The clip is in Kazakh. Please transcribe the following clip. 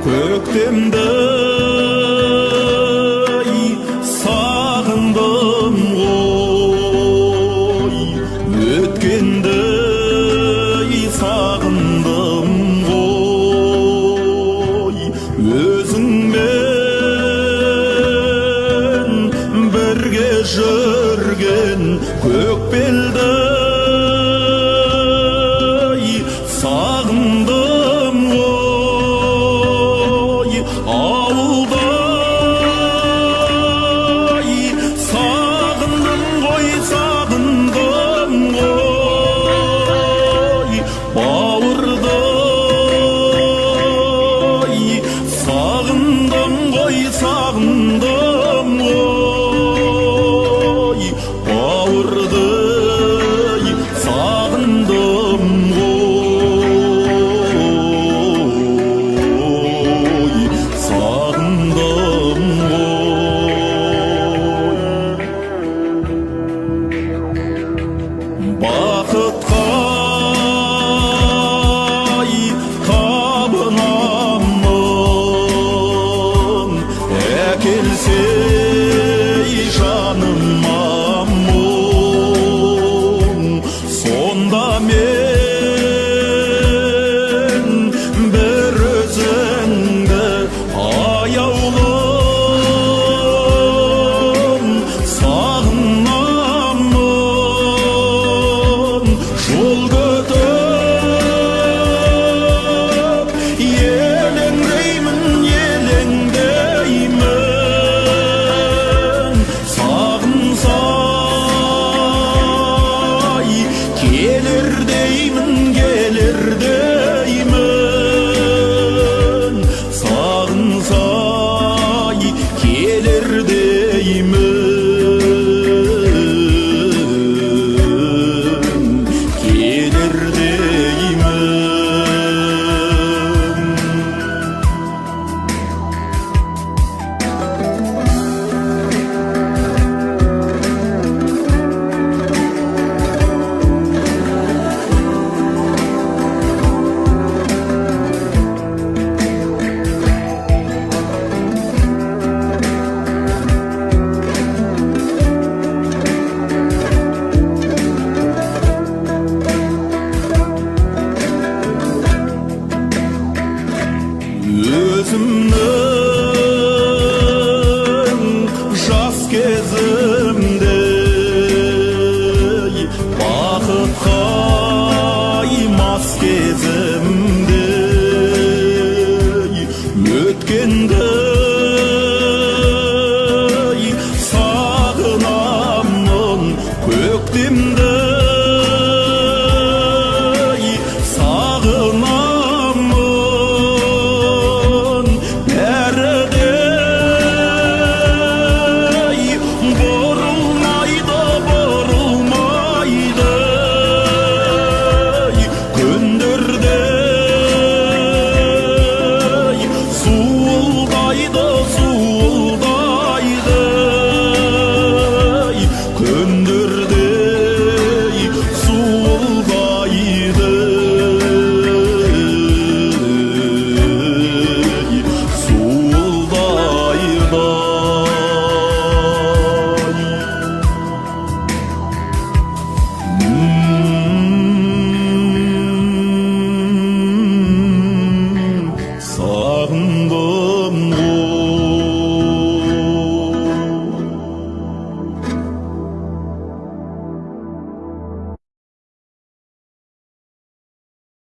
көктемді сағындым ғой, өткенді сағындым ғой, өзіңмен бірге жүрген көкбелді сағындым ғой, ауылда сағындым ғой, сағындым ғой, бауырды сағындым ғой, сағындым ғой, бауырды сағындым ғой, сағындым ғой. Бақытқа табынамын, әкелсе жаныма мұң, сонда мен бір өзіңді аяулым сағынамын. Жол күтіп елеңдеймін, елеңдеймін, сағынсай келер деймін, келер деймін, сағынсай келер деймін, келер деймін. Özümle